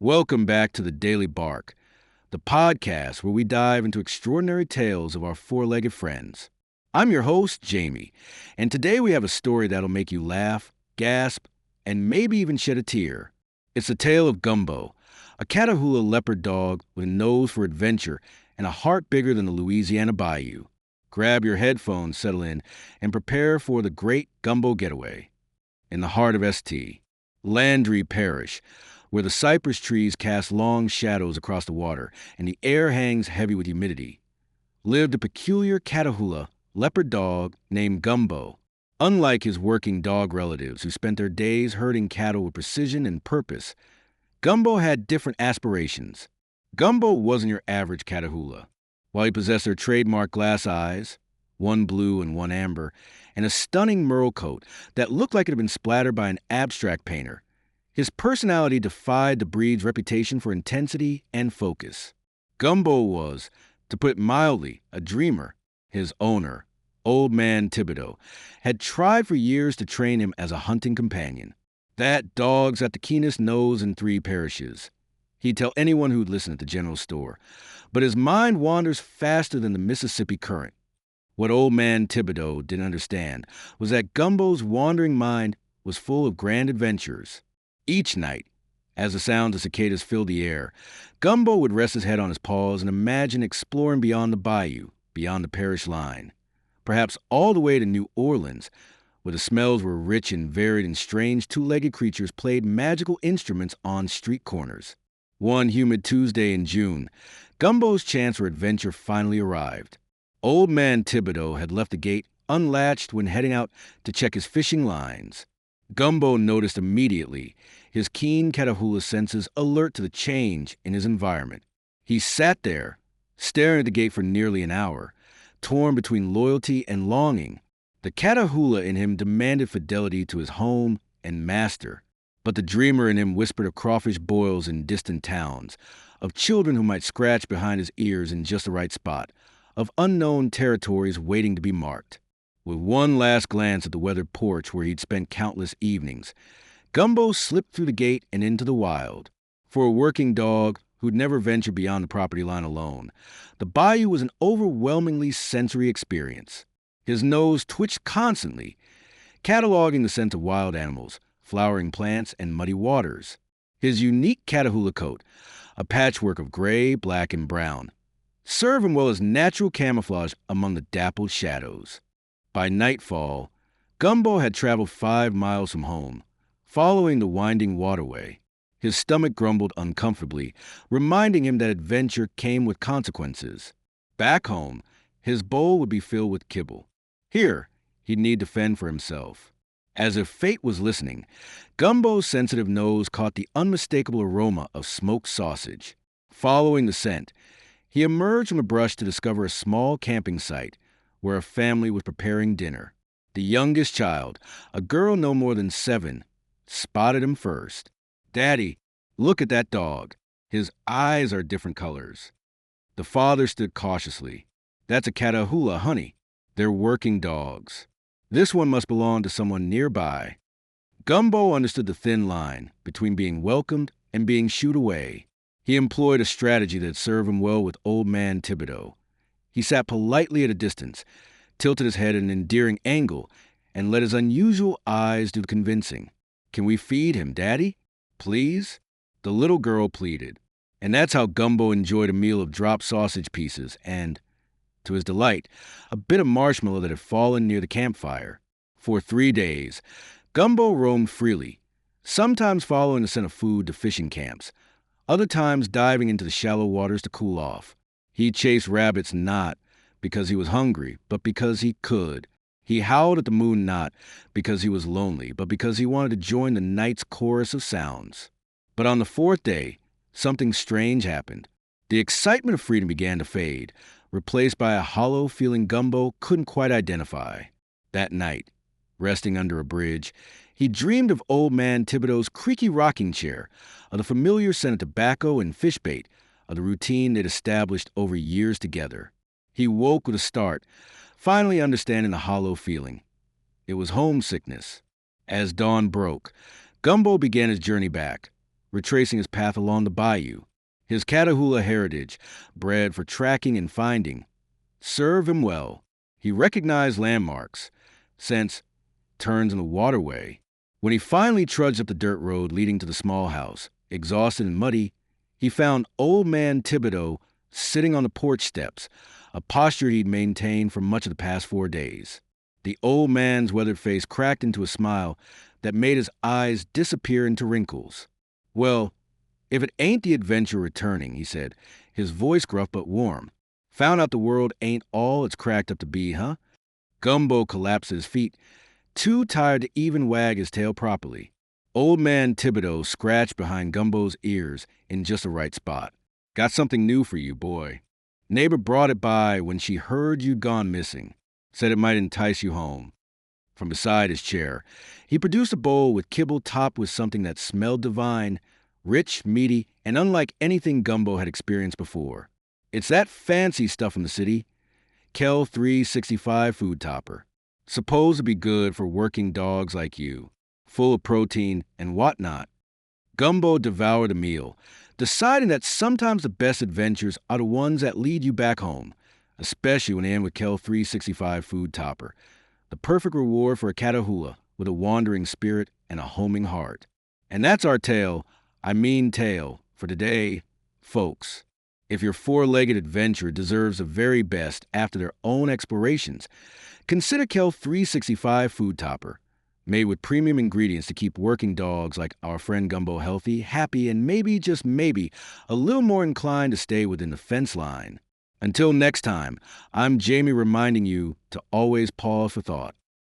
Welcome back to the Daily Bark, the podcast where we dive into extraordinary tales of our four-legged friends. I'm your host, Jamie, and today we have a story that'll make you laugh, gasp, and maybe even shed a tear. It's the tale of Gumbo, a Catahoula Leopard Dog with a nose for adventure and a heart bigger than the Louisiana Bayou. Grab your headphones, settle in, and prepare for the great Gumbo getaway. In the heart of St. Landry Parish, where the cypress trees cast long shadows across the water and the air hangs heavy with humidity, lived a peculiar Catahoula leopard dog named Gumbo. Unlike his working dog relatives who spent their days herding cattle with precision and purpose, Gumbo had different aspirations. Gumbo wasn't your average Catahoula. While he possessed their trademark glass eyes, one blue and one amber, and a stunning merle coat that looked like it had been splattered by an abstract painter, his personality defied the breed's reputation for intensity and focus. Gumbo was, to put it mildly, a dreamer. His owner, Old Man Thibodeau, had tried for years to train him as a hunting companion. That dog's got the keenest nose in 3 parishes. He'd tell anyone who'd listen at the general store. But his mind wanders faster than the Mississippi current. What Old Man Thibodeau didn't understand was that Gumbo's wandering mind was full of grand adventures. Each night, as the sounds of cicadas filled the air, Gumbo would rest his head on his paws and imagine exploring beyond the bayou, beyond the parish line. Perhaps all the way to New Orleans, where the smells were rich and varied and strange two-legged creatures played magical instruments on street corners. One humid Tuesday in June, Gumbo's chance for adventure finally arrived. Old Man Thibodeau had left the gate unlatched when heading out to check his fishing lines. Gumbo noticed immediately, his keen Catahoula senses alert to the change in his environment. He sat there, staring at the gate for nearly an hour, torn between loyalty and longing. The Catahoula in him demanded fidelity to his home and master, but the dreamer in him whispered of crawfish boils in distant towns, of children who might scratch behind his ears in just the right spot, of unknown territories waiting to be marked. With one last glance at the weathered porch where he'd spent countless evenings, Gumbo slipped through the gate and into the wild. For a working dog who'd never ventured beyond the property line alone, the bayou was an overwhelmingly sensory experience. His nose twitched constantly, cataloging the scent of wild animals, flowering plants, and muddy waters. His unique Catahoula coat, a patchwork of gray, black, and brown, served him well as natural camouflage among the dappled shadows. By nightfall, Gumbo had traveled 5 miles from home, following the winding waterway. His stomach grumbled uncomfortably, reminding him that adventure came with consequences. Back home, his bowl would be filled with kibble. Here, he'd need to fend for himself. As if fate was listening, Gumbo's sensitive nose caught the unmistakable aroma of smoked sausage. Following the scent, he emerged from the brush to discover a small camping site where a family was preparing dinner. The youngest child, a girl no more than 7, spotted him first. "Daddy, look at that dog. His eyes are different colors." The father stood cautiously. "That's a Catahoula, honey. They're working dogs. This one must belong to someone nearby." Gumbo understood the thin line between being welcomed and being shooed away. He employed a strategy that served him well with Old Man Thibodeau. He sat politely at a distance, tilted his head at an endearing angle, and let his unusual eyes do the convincing. "Can we feed him, Daddy? Please?" The little girl pleaded. And that's how Gumbo enjoyed a meal of dropped sausage pieces and, to his delight, a bit of marshmallow that had fallen near the campfire. For 3 days, Gumbo roamed freely, sometimes following the scent of food to fishing camps, other times diving into the shallow waters to cool off. He chased rabbits not because he was hungry, but because he could. He howled at the moon not because he was lonely, but because he wanted to join the night's chorus of sounds. But on the 4th day, something strange happened. The excitement of freedom began to fade, replaced by a hollow feeling Gumbo couldn't quite identify. That night, resting under a bridge, he dreamed of Old Man Thibodeau's creaky rocking chair, of the familiar scent of tobacco and fish bait, of the routine they'd established over years together. He woke with a start, finally understanding the hollow feeling. It was homesickness. As dawn broke, Gumbo began his journey back, retracing his path along the bayou. His Catahoula heritage, bred for tracking and finding, served him well. He recognized landmarks, sensed turns in the waterway. When he finally trudged up the dirt road leading to the small house, exhausted and muddy, he found Old Man Thibodeau sitting on the porch steps, a posture he'd maintained for much of the past 4 days. The old man's weathered face cracked into a smile that made his eyes disappear into wrinkles. "Well, if it ain't the adventure returning," he said, his voice gruff but warm. "Found out the world ain't all it's cracked up to be, huh?" Gumbo collapsed at his feet, too tired to even wag his tail properly. Old Man Thibodeau scratched behind Gumbo's ears in just the right spot. "Got something new for you, boy. Neighbor brought it by when she heard you'd gone missing. Said it might entice you home." From beside his chair, he produced a bowl with kibble topped with something that smelled divine, rich, meaty, and unlike anything Gumbo had experienced before. "It's that fancy stuff from the city, Kel 365 food topper. Supposed to be good for working dogs like you, full of protein and whatnot." Gumbo devoured a meal, deciding that sometimes the best adventures are the ones that lead you back home, especially when they end with Kel 365 food topper, the perfect reward for a Catahoula with a wandering spirit and a homing heart. And that's our tale, for today, folks. If your four-legged adventurer deserves the very best after their own explorations, consider Kel 365 food topper, made with premium ingredients to keep working dogs like our friend Gumbo healthy, happy, and maybe, just maybe, a little more inclined to stay within the fence line. Until next time, I'm Jamie reminding you to always pause for thought.